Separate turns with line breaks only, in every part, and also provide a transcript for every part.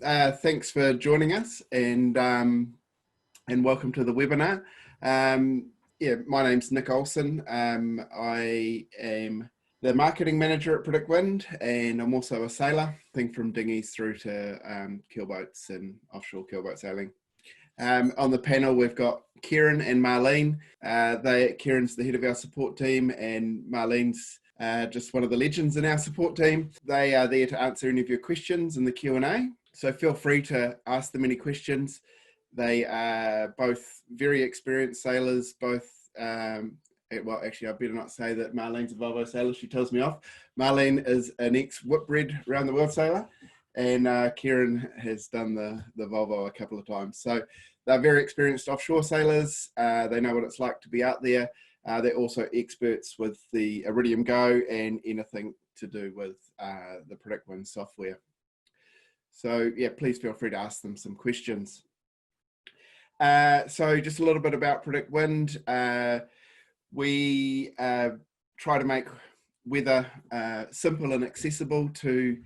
Thanks for joining us, and welcome to the webinar. My name's Nick Olsen. I am the marketing manager at PredictWind, and I'm also a sailor, thing from dinghies through to keelboats and offshore keelboat sailing. On the panel, we've got Kieran and Marlene. Kieran's the head of our support team, and Marlene's just one of the legends in our support team. They are there to answer any of your questions in the Q&A, so feel free to ask them any questions. They are both very experienced sailors, well, actually, I better not say that Marlene's a Volvo sailor. She tells me off. Marlene is an ex-Whitbread around the world sailor, and Kieran has done the Volvo a couple of times. So they're very experienced offshore sailors. They know what it's like to be out there. They're also experts with the Iridium Go and anything to do with the PredictWind software. So yeah, please feel free to ask them some questions. So just a little bit about PredictWind. We try to make weather simple and accessible to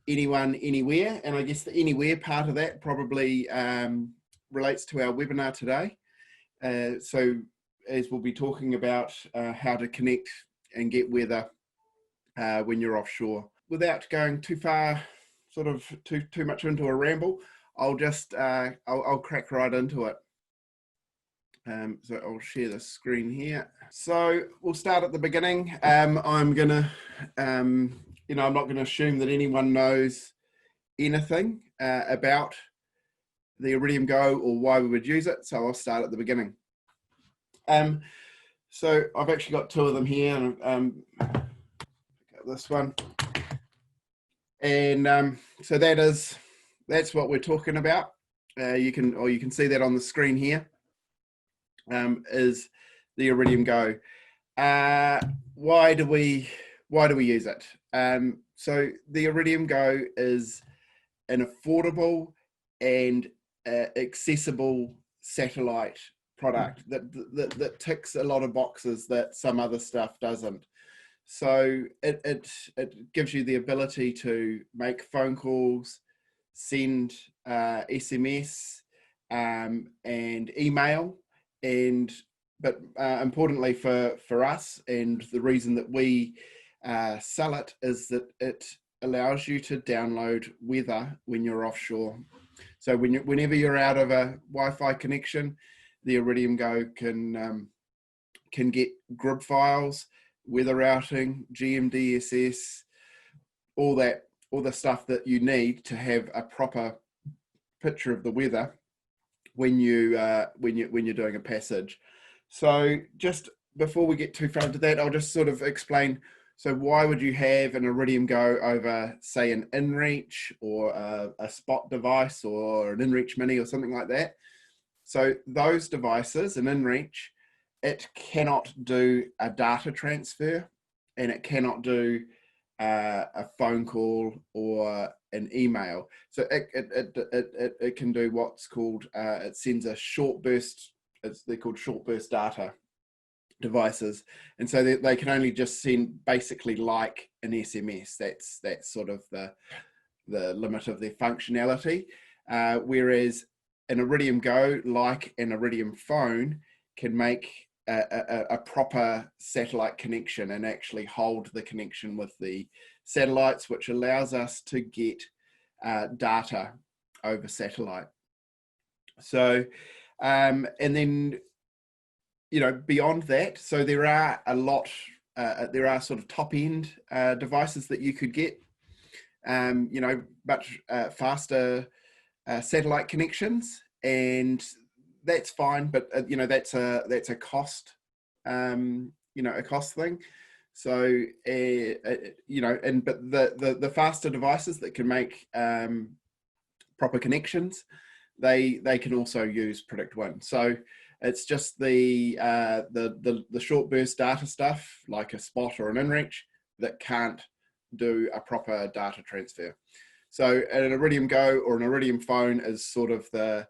anyone, anywhere. And I guess the anywhere part of that probably relates to our webinar today. So as we'll be talking about how to connect and get weather when you're offshore. Without going too far, sort of too much into a ramble, I'll just, I'll crack right into it. So I'll share the screen here. So we'll start at the beginning. I'm gonna, I'm not gonna assume that anyone knows anything about the Iridium Go or why we would use it. So I'll start at the beginning. So I've actually got two of them here, and pick up this one. And so that's what we're talking about. You can see that on the screen here. Is the Iridium Go. Why do we use it? So the Iridium Go is an affordable and accessible satellite product that ticks a lot of boxes that some other stuff doesn't. So it gives you the ability to make phone calls, send SMS and email, but importantly for us, and the reason that we sell it, is that it allows you to download weather when you're offshore. So whenever you're out of a Wi-Fi connection, the Iridium Go can get grid files, weather routing, GMDSS, all the stuff that you need to have a proper picture of the weather when you're doing a passage. So just before we get too far into that, I'll just sort of explain. So why would you have an Iridium Go over, say, an inReach or a Spot device or an inReach Mini or something like that? So those devices, an inReach, it cannot do a data transfer, and it cannot do a phone call or an email. So it can do what's called, it sends a short burst, they're called short burst data devices. And so they can only just send basically like an SMS. That's sort of the limit of their functionality. Whereas an Iridium Go, like an Iridium phone, can make a proper satellite connection and actually hold the connection with the satellites, which allows us to get data over satellite. So, and then, beyond that, so there are a lot, there are sort of top end devices that you could get, much faster satellite connections, and that's fine, but that's a cost, a cost thing. So but the faster devices that can make proper connections, they can also use PredictWind. So it's just the short burst data stuff like a Spot or an inReach that can't do a proper data transfer. So an Iridium Go or an Iridium phone is sort of the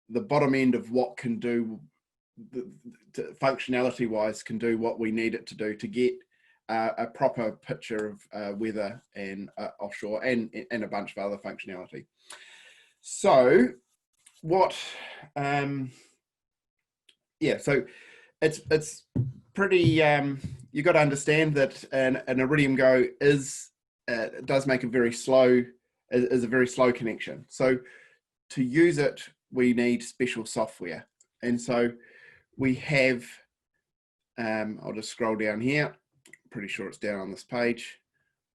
bottom end of what can do, functionality wise, can do what we need it to do to get a proper picture of weather and offshore, and a bunch of other functionality. So what, yeah, so it's pretty, you've got to understand that an Iridium Go does make a very slow, is a very slow connection. So to use it, we need special software. And so we have, I'll just scroll down here. Pretty sure it's down on this page.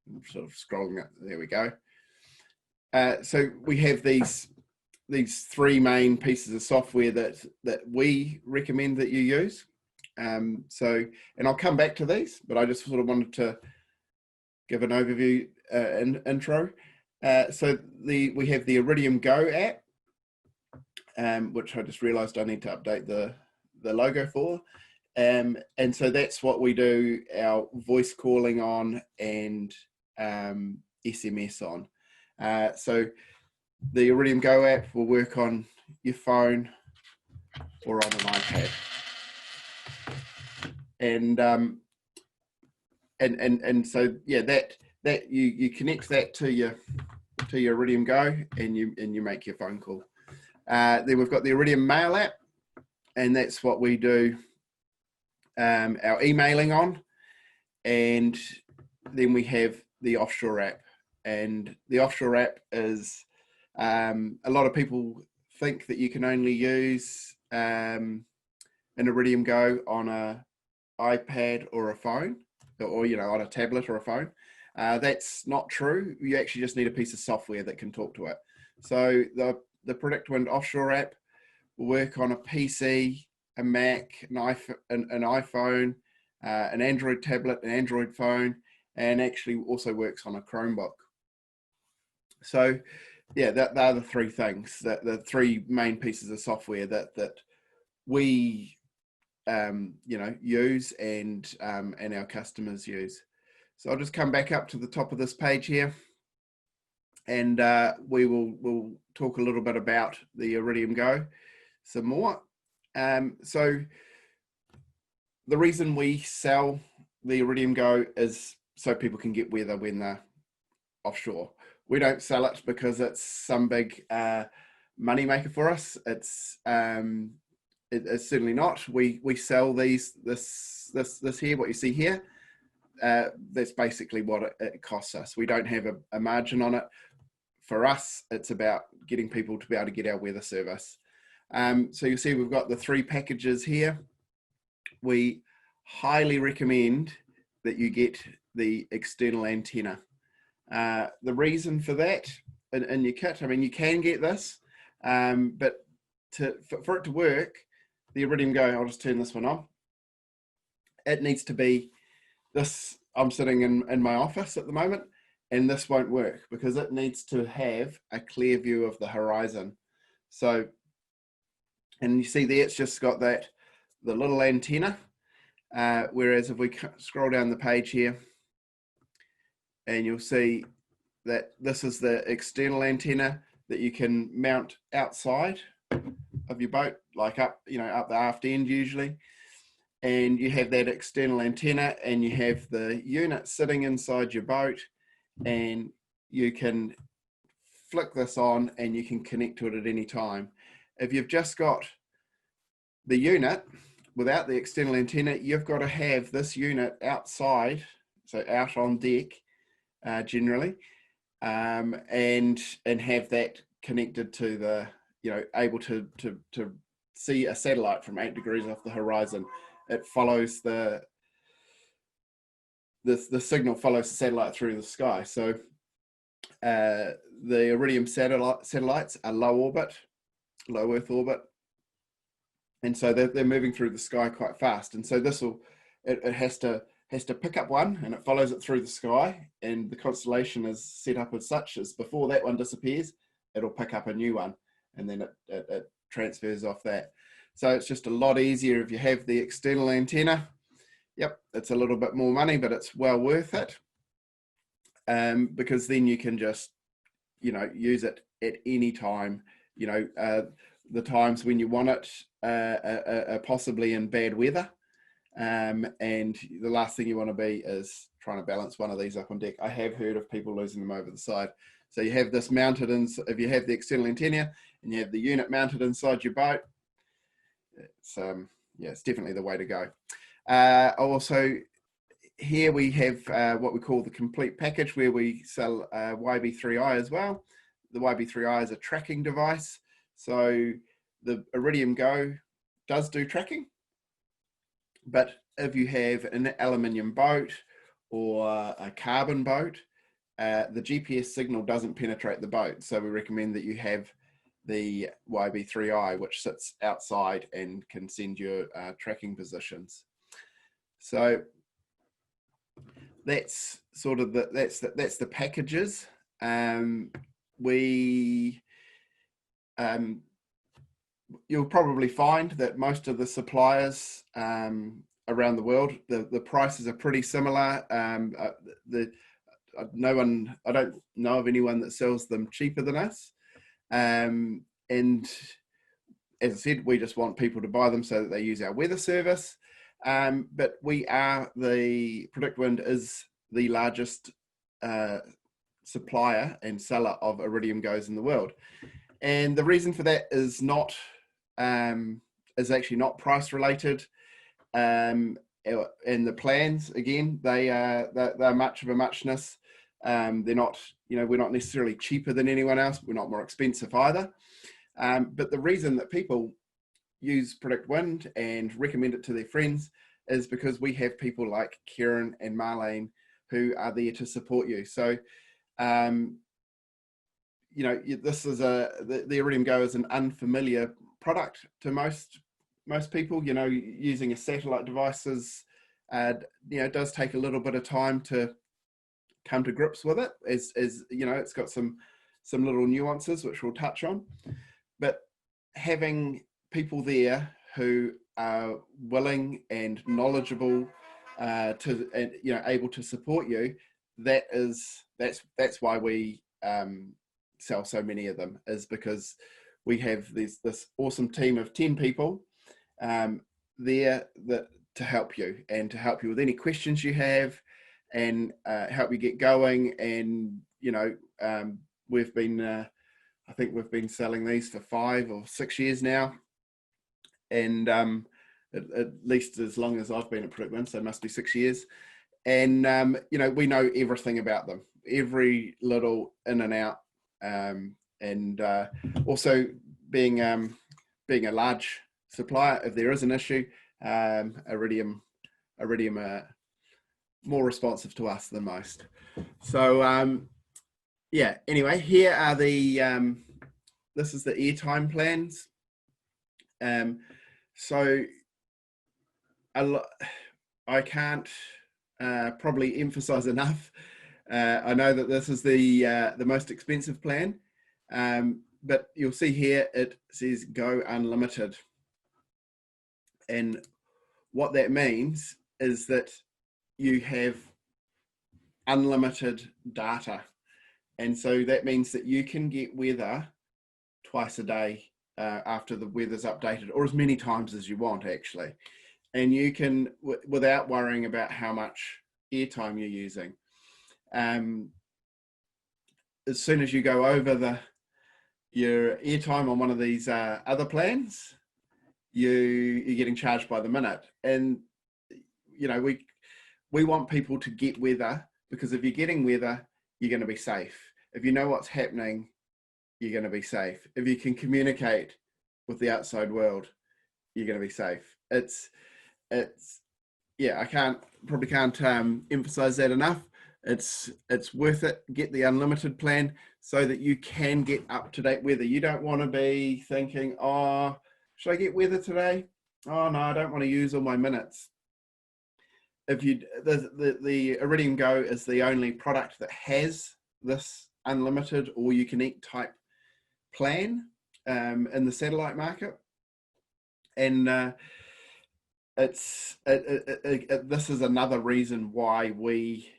I'm sort of scrolling up, there we go. So we have these three main pieces of software that we recommend that you use. And I'll come back to these, but I just sort of wanted to give an overview intro. So we have the Iridium Go app, which I just realized I need to update the logo for. And so that's what we do our voice calling on and SMS on. So the Iridium Go app will work on your phone or on an iPad. And so yeah, that you connect that to your Iridium Go, and you make your phone call. Then we've got the Iridium Mail App, and that's what we do our emailing on. And then we have the Offshore App, and the Offshore App is a lot of people think that you can only use an Iridium Go on a iPad or a phone, or on a tablet or a phone. That's not true. You actually just need a piece of software that can talk to it. So the PredictWind Offshore App will work on a PC, a Mac, an iPhone, an Android tablet, an Android phone, and actually also works on a Chromebook. So yeah, they're the three things, the three main pieces of software that we use and our customers use. So I'll just come back up to the top of this page here, and we'll talk a little bit about the Iridium Go some more. So the reason we sell the Iridium Go is so people can get weather when they're offshore. We don't sell it because it's some big money maker for us. It's certainly not. We sell this here, what you see here. That's basically what it costs us. We don't have a margin on it. For us, it's about getting people to be able to get our weather service. So you'll see we've got the three packages here. We highly recommend that you get the external antenna. The reason for that in your kit, I mean, you can get this, but for it to work, the Iridium Go, I'll just turn this one on. It needs to be this. I'm sitting in my office at the moment, and this won't work because it needs to have a clear view of the horizon. So, and you see there, it's just got the little antenna. Whereas if we scroll down the page here, and you'll see that this is the external antenna that you can mount outside of your boat, like up the aft end usually. And you have that external antenna, and you have the unit sitting inside your boat, and you can flick this on and you can connect to it at any time. If you've just got the unit without the external antenna, you've got to have this unit outside, so out on deck generally, and have that connected to the, able to see a satellite from 8 degrees off the horizon. It follows the signal follows the satellite through the sky. So the Iridium satellites are low Earth orbit, and so they're moving through the sky quite fast. And so it has to pick up one, and it follows it through the sky. And the constellation is set up as such as before that one disappears, it'll pick up a new one, and then it transfers off that. So it's just a lot easier if you have the external antenna. Yep, it's a little bit more money, but it's well worth it, because then you can just, use it at any time. The times when you want it are possibly in bad weather, and the last thing you want to be is trying to balance one of these up on deck. I have heard of people losing them over the side. So you have this mounted in, if you have the external antenna and you have the unit mounted inside your boat, it's yeah, it's definitely the way to go. Also, here we have what we call the complete package, where we sell YB3i as well. The YB3i is a tracking device. So the Iridium Go does do tracking, but if you have an aluminium boat or a carbon boat, the GPS signal doesn't penetrate the boat. So we recommend that you have the YB3i, which sits outside and can send you tracking positions. So that's sort of that's the packages. You'll probably find that most of the suppliers around the world, the prices are pretty similar. I don't know of anyone that sells them cheaper than us. And as I said, we just want people to buy them so that they use our weather service. But PredictWind is the largest supplier and seller of Iridium Go's in the world. And the reason for that is actually not price related. And the plans, again, they're much of a muchness. They're not, we're not necessarily cheaper than anyone else. We're not more expensive either. But the reason that people use PredictWind and recommend it to their friends is because we have people like Kieran and Marlene who are there to support you. So, this is the Iridium Go is an unfamiliar product to most people. Using a satellite device is, does take a little bit of time to come to grips with it. As it's got some little nuances which we'll touch on, but having people there who are willing and knowledgeable able to support you, that's why we sell so many of them, is because we have this awesome team of 10 people there to help you with any questions you have and help you get going. And we've been I think we've been selling these for 5 or 6 years now, and at least as long as I've been at PredictWind, so it must be 6 years. And we know everything about them, every little in and out, and also being a large supplier, if there is an issue, Iridium are more responsive to us than most. So yeah, anyway, here are the this is the airtime plans. So I can't probably emphasize enough. I know that this is the most expensive plan, but you'll see here it says Go Unlimited, and what that means is that you have unlimited data, and so that means that you can get weather twice a day after the weather's updated, or as many times as you want, actually. And you can, without worrying about how much airtime you're using. As soon as you go over your airtime on one of these other plans, you're getting charged by the minute. And we want people to get weather, because if you're getting weather, you're going to be safe. If you know what's happening, you're going to be safe. If you can communicate with the outside world, you're going to be safe. It's yeah, I probably can't emphasize that enough. It's worth it. Get the unlimited plan so that you can get up-to-date weather. You don't want to be thinking, oh, should I get weather today? Oh no, I don't want to use all my minutes. If you the Iridium Go is the only product that has this unlimited or you can eat type plan in the satellite market, and this is another reason why we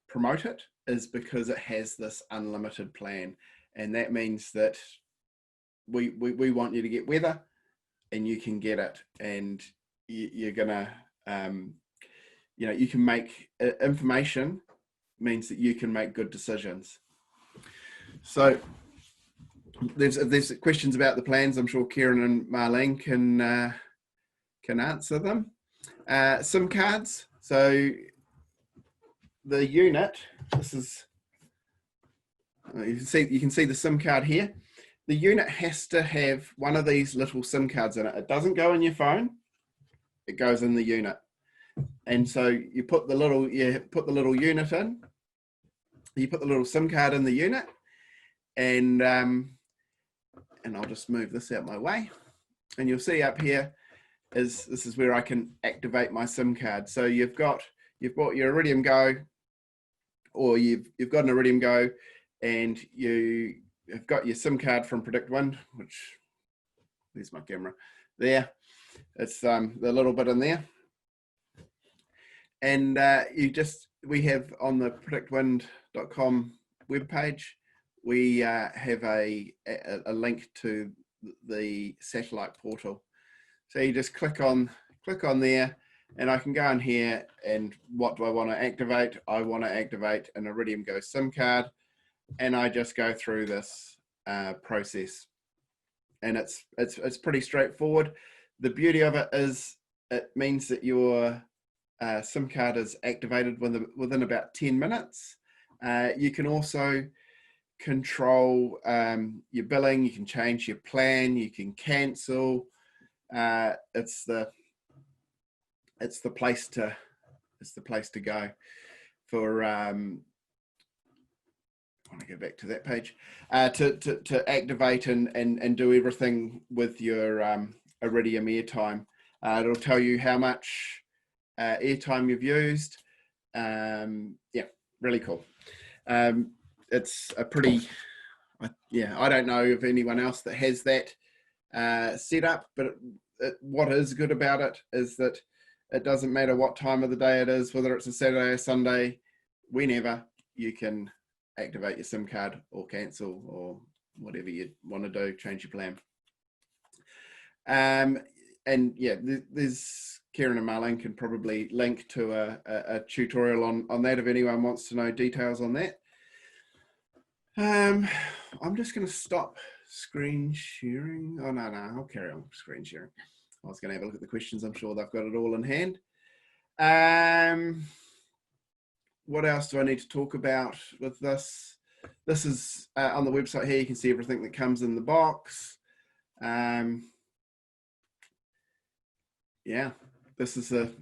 promote it, is because it has this unlimited plan, and that means that we want you to get weather and you can get it, and you're gonna, you know, you can make information means that you can make good decisions. So there's questions about the plans. I'm sure Kieran and Marlene can answer them. SIM cards. So the unit, this is, you can see the SIM card here. The unit has to have one of these little SIM cards in it. It doesn't go in your phone, it goes in the unit. And so you put the little unit in, you put the little SIM card in the unit, and I'll just move this out my way. And you'll see up here this is where I can activate my SIM card. So you've bought your Iridium Go, or you've got an Iridium Go, and you have got your SIM card from PredictWind, which, there's my camera there. It's the little bit in there. And we have on the predictwind.com webpage, we have a link to the satellite portal. So you just click on there, and I can go in here, and what do I want to activate? I want to activate an Iridium Go SIM card, and I just go through this process, and it's pretty straightforward. The beauty of it is it means that your SIM card is activated within about 10 minutes. You can also control your billing. You can change your plan. You can cancel. It's the place to go for. I want to go back to that page to activate and do everything with your Iridium airtime. It'll tell you how much airtime you've used. Yeah, really cool. It's a pretty, I don't know of anyone else that has that set up, but what is good about it is that it doesn't matter what time of the day it is, whether it's a Saturday or Sunday, whenever you can activate your SIM card or cancel or whatever you want to do, change your plan. And yeah, there's Kieran and Marlene can probably link to a tutorial on that if anyone wants to know details on that. I'm just going to stop screen sharing. Oh, no, I'll carry on screen sharing. I was going to have a look at the questions. I'm sure they've got it all in hand. What else do I need to talk about with this? This is on the website here. You can see everything that comes in the box. Yeah, this is the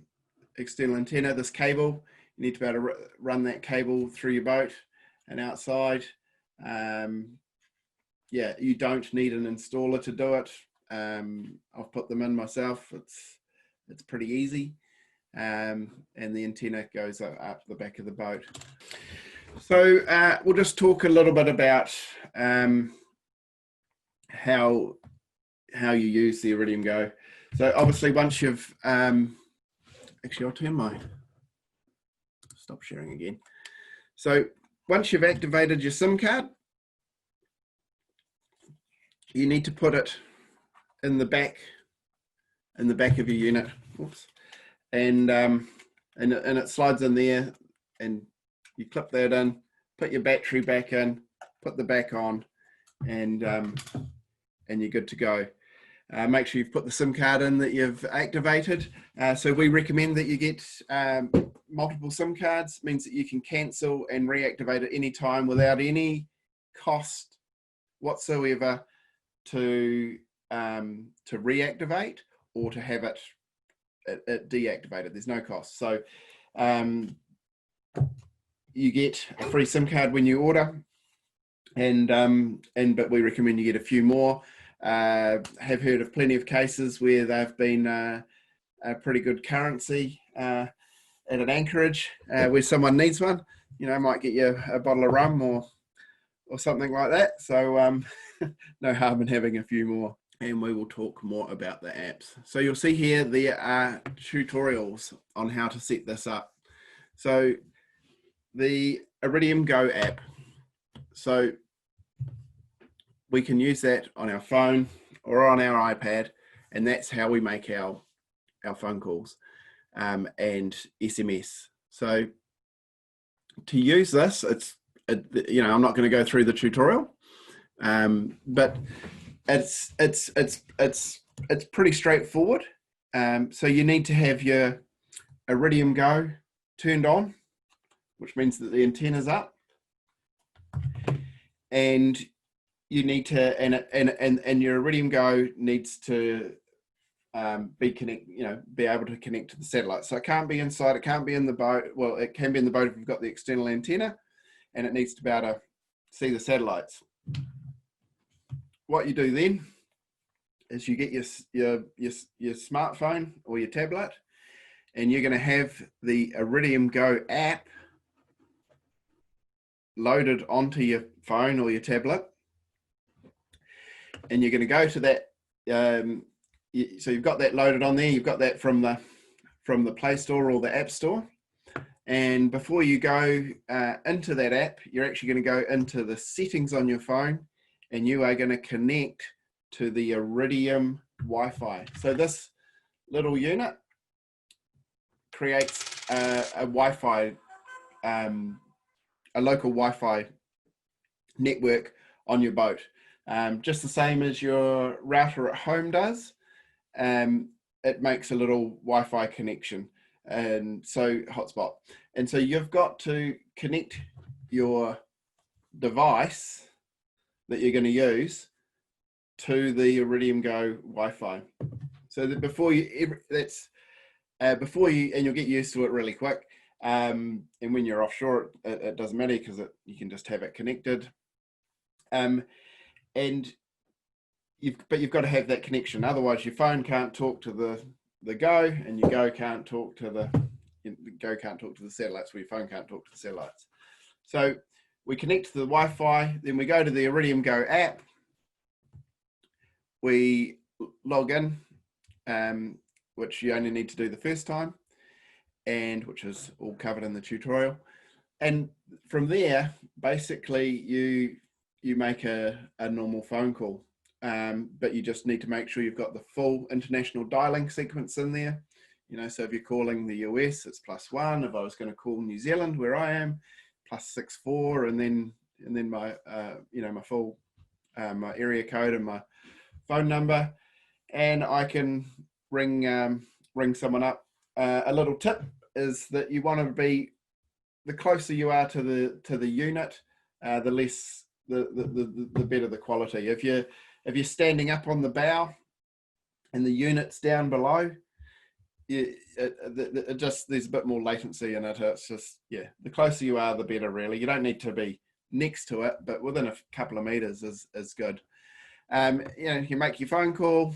external antenna, this cable. You need to be able to run that cable through your boat and outside. Yeah, you don't need an installer to do it. I've put them in myself. It's pretty easy. And the antenna goes up the back of the boat. So we'll just talk a little bit about how you use the Iridium Go. So obviously once you've, actually I'll turn stop sharing again. So once you've activated your SIM card, you need to put it in the back of your unit. Oops. And it slides in there, and you clip that in, put your battery back in, put the back on, and you're good to go. Make sure you've put the SIM card in that you've activated. So we recommend that you get multiple SIM cards. It means that you can cancel and reactivate at any time without any cost whatsoever to reactivate or to have it deactivated. There's no cost. So you get a free SIM card when you order, but we recommend you get a few more. Have heard of plenty of cases where they've been a pretty good currency at an anchorage where someone needs one. You know, might get you a bottle of rum or something like that. So no harm in having a few more. And we will talk more about the apps. So you'll see here there are tutorials on how to set this up. So the Iridium Go app. So we can use that on our phone or on our iPad, and that's how we make our our phone calls and SMS. So to use this, you know, I'm not going to go through the tutorial, but it's pretty straightforward. So you need to have your Iridium Go turned on, which means that the antenna's up, and you need to, and your Iridium Go needs to be able to connect to the satellite. So it can't be inside, it can't be in the boat. Well, it can be in the boat if you've got the external antenna, and it needs to be able to see the satellites. What you do then is you get your smartphone or your tablet, and you're going to have the Iridium Go app loaded onto your phone or your tablet, and you're going to go to that. So you've got that loaded on there. You've got that from the Play Store or the App Store. And before you go into that app, you're actually going to go into the settings on your phone, and you are going to connect to the Iridium Wi-Fi. So this little unit creates a Wi-Fi, a local Wi-Fi network on your boat, just the same as your router at home does. It makes a little Wi-Fi connection, and so hotspot. And so you've got to connect your device that you're going to use to the Iridium Go Wi-Fi. So that before you, and you'll get used to it really quick. And when you're offshore, it doesn't matter because you can just have it connected. But you've got to have that connection. Otherwise, your phone can't talk to the Go, and your Go can't talk to the satellites, or your phone can't talk to the satellites. So we connect to the Wi-Fi, then we go to the Iridium Go app. We log in, which you only need to do the first time, and which is all covered in the tutorial. And from there, basically, you make a normal phone call. But you just need to make sure you've got the full international dialing sequence in there. You know, so if you're calling the US, it's +1. If I was going to call New Zealand, where I am, +64, and then my my full my area code and my phone number, and I can ring someone up. A little tip is that you want to be, the closer you are to the unit, the less the better the quality. If you're standing up on the bow and the unit's down below, there's a bit more latency in it. It's just, yeah, the closer you are, the better, really. You don't need to be next to it, but within a couple of meters is good. You make your phone call,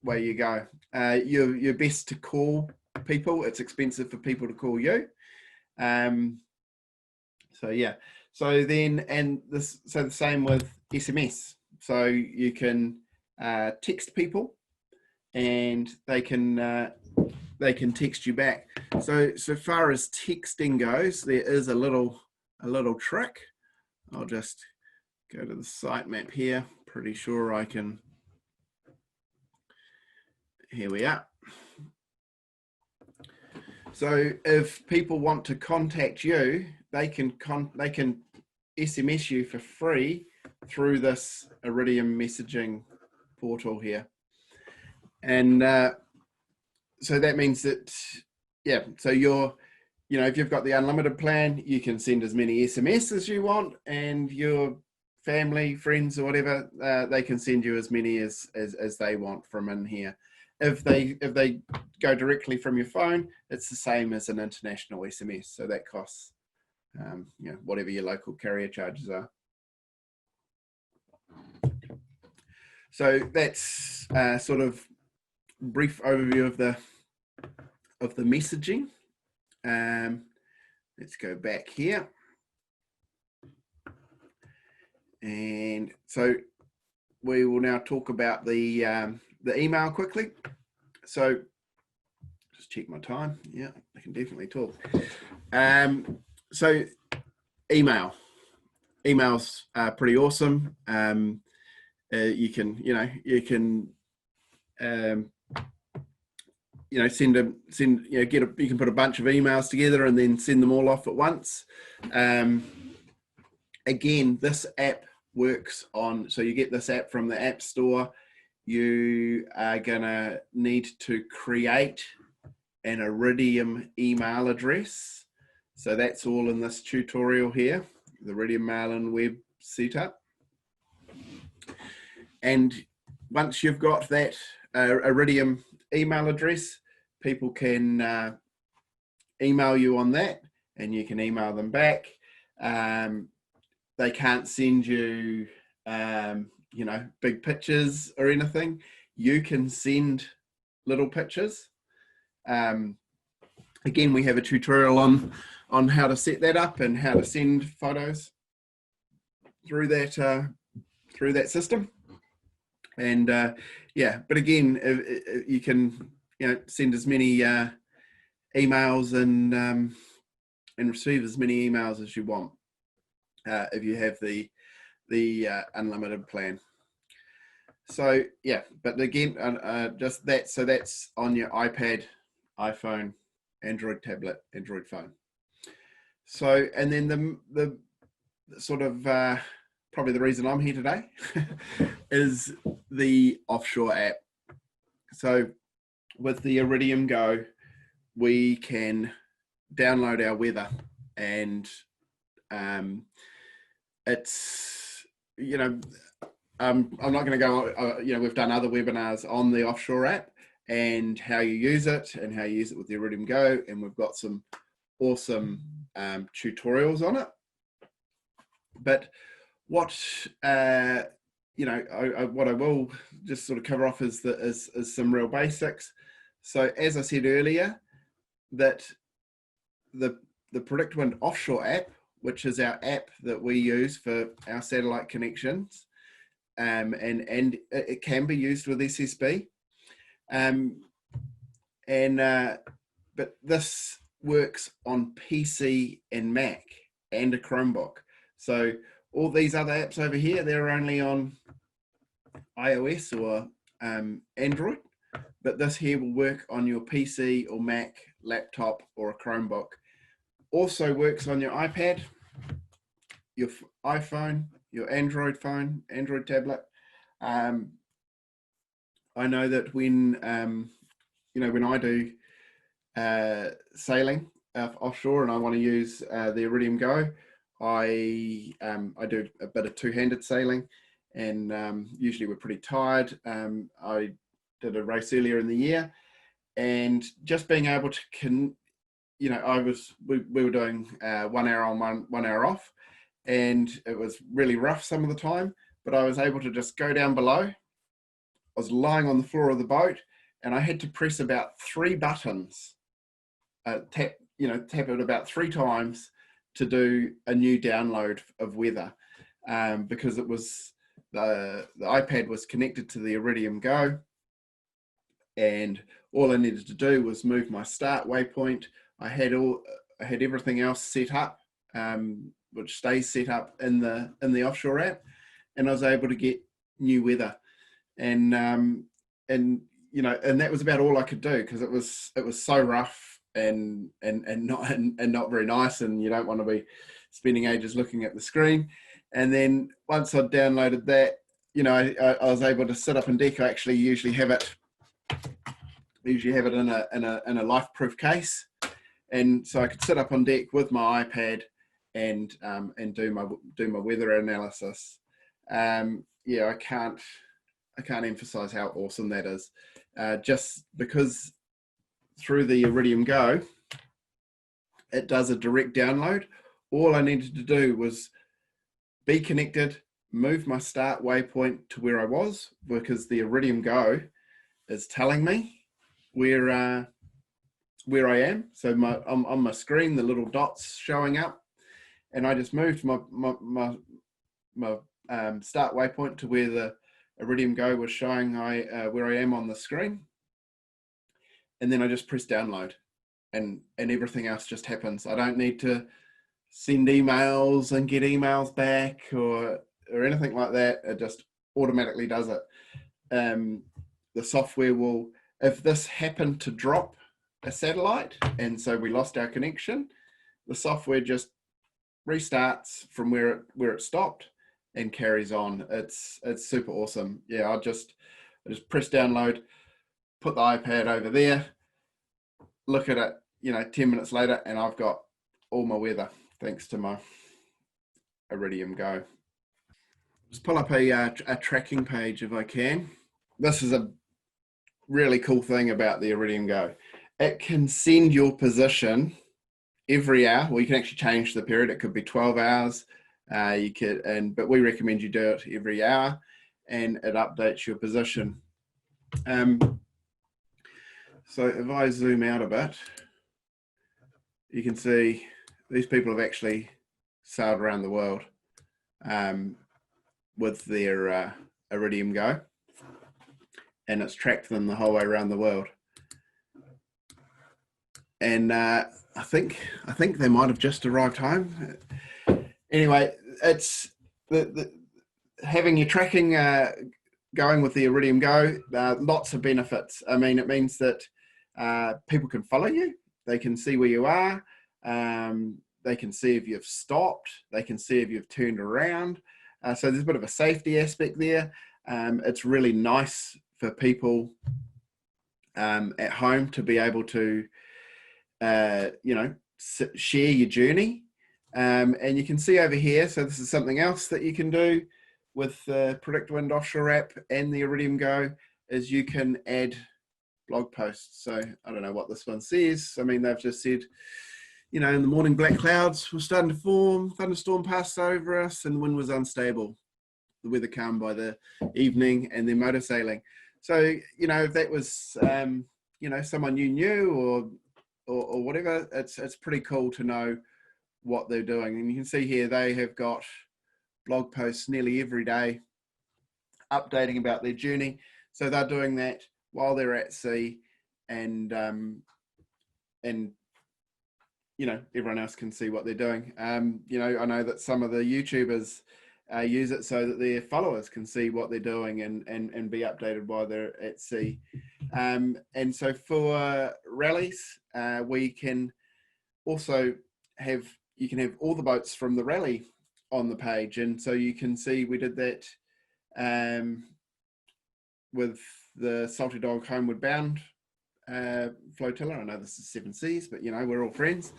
away you go. You're best to call people. It's expensive for people to call you. So yeah. So then, so the same with SMS. So you can text people, and they can text you back. So far as texting goes, there is a little trick. I'll just go to the sitemap here. Pretty sure I can. Here we are. So if people want to contact you, they can SMS you for free through this Iridium messaging portal here. And so that means that, yeah, so if you've got the unlimited plan, you can send as many SMS as you want, and your family, friends, or whatever, they can send you as many as they want from in here. If they go directly from your phone, it's the same as an international SMS. So that costs, whatever your local carrier charges are. So that's sort of brief overview of the messaging. Let's go back here. And so we will now talk about the email quickly. So just check my time. Yeah, I can definitely talk. So emails are pretty awesome. You can send you can put a bunch of emails together and then send them all off at once. Again, this app works on, so you get this app from the App Store. You are gonna need to create an Iridium email address. So that's all in this tutorial here, the Iridium Mail and Web setup. And once you've got that Iridium email address, people can email you on that, and you can email them back. They can't send you, big pictures or anything. You can send little pictures. Again, we have a tutorial on how to set that up and how to send photos through that system. And yeah, but again, you can send as many emails and receive as many emails as you want if you have the unlimited plan. So yeah, but again, just that. So that's on your iPad, iPhone, Android tablet, Android phone. So, and then the sort of probably the reason I'm here today is the offshore app. So with the Iridium Go, we can download our weather, and it's, I'm not going to go, we've done other webinars on the offshore app and how you use it and how you use it with the Iridium Go, and we've got some awesome tutorials on it. But what what I will just sort of cover off is some real basics. So as I said earlier, that the PredictWind Offshore App, which is our app that we use for our satellite connections, and it can be used with SSB, but this works on PC and Mac and a Chromebook. So all these other apps over here, they're only on iOS or Android, but this here will work on your PC or Mac, laptop, or a Chromebook. Also works on your iPad, your iPhone, your Android phone, Android tablet. I know that when when I do sailing offshore and I want to use the Iridium Go, I do a bit of two-handed sailing, and usually we're pretty tired. I did a race earlier in the year, and just being able to we were doing 1 hour on, 1 hour off, and it was really rough some of the time, but I was able to just go down below. I was lying on the floor of the boat, and I had to press about 3 buttons, tap it about 3 times to do a new download of weather, because it was the iPad was connected to the Iridium Go, and all I needed to do was move my start waypoint. I had everything else set up, which stays set up in the offshore app, and I was able to get new weather, and that was about all I could do, because it was so rough and not very nice, and you don't want to be spending ages looking at the screen. And then once I'd downloaded that, I was able to sit up on deck. I actually usually have it in a life-proof case, and so I could sit up on deck with my iPad and do my weather analysis. I can't emphasize how awesome that is. Just because through the Iridium Go, it does a direct download. All I needed to do was be connected, move my start waypoint to where I was, because the Iridium Go is telling me where I am. So on my screen, the little dots showing up, and I just moved my start waypoint to where the Iridium Go was showing where I am on the screen, and then I just press download, and everything else just happens. I don't need to send emails and get emails back or anything like that. It just automatically does it. The software will if this happened to drop a satellite and so we lost our connection, the software just restarts from where it stopped and carries on. It's super awesome. Yeah, I just press download, put the iPad over there, look at it, 10 minutes later, and I've got all my weather thanks to my Iridium Go. Just pull up a tracking page if I can. This is a really cool thing about the Iridium Go. It can send your position every hour. Well, you can actually change the period. It could be 12 hours. But we recommend you do it every hour, and it updates your position. So if I zoom out a bit, you can see these people have actually sailed around the world with their Iridium Go, and it's tracked them the whole way around the world. And I think they might have just arrived home. Anyway, it's having your tracking going with the Iridium Go. Lots of benefits. I mean, it means that people can follow you. They can see where you are. They can see if you've stopped. They can see if you've turned around. So there's a bit of a safety aspect there. It's really nice for people at home to be able to, share your journey. And you can see over here, so this is something else that you can do with the PredictWind Offshore App and the Iridium Go, is you can add blog posts. So I don't know what this one says. I mean, they've just said, in the morning black clouds were starting to form, thunderstorm passed over us, and wind was unstable. The weather calmed by the evening, and then motor sailing. So, if that was, someone you knew or whatever, it's pretty cool to know what they're doing. And you can see here they have got blog posts nearly every day updating about their journey. So they're doing that while they're at sea, and everyone else can see what they're doing. I know that some of the YouTubers use it so that their followers can see what they're doing and be updated while they're at sea. And so for rallies, we can also have all the boats from the rally on the page. And so you can see we did that with the Salty Dog Homeward Bound flotilla. I know this is 7 Seas, but we're all friends.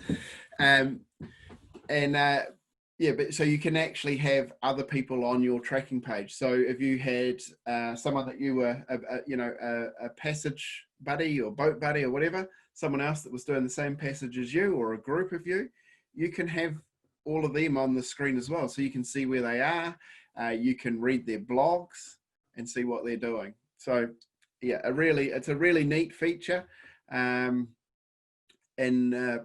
But so you can actually have other people on your tracking page. So if you had someone that you were a passage buddy or boat buddy or whatever, someone else that was doing the same passage as you, or a group of you, you can have all of them on the screen as well. So you can see where they are. You can read their blogs and see what they're doing. So yeah, it's a really neat feature, and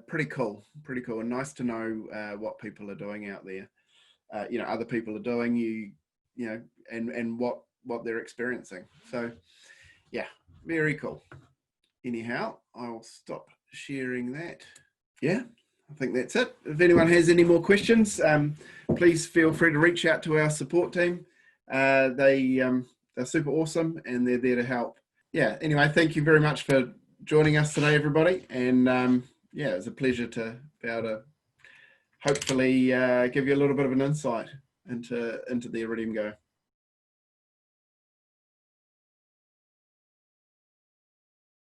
pretty cool, and nice to know what people are doing out there. Other people are doing, and what they're experiencing. So yeah, very cool. Anyhow, I'll stop sharing that. Yeah, I think that's it. If anyone has any more questions, please feel free to reach out to our support team. They're super awesome, and they're there to help. Yeah, anyway, thank you very much for joining us today, everybody. And yeah, it was a pleasure to be able to hopefully give you a little bit of an insight into the Iridium Go.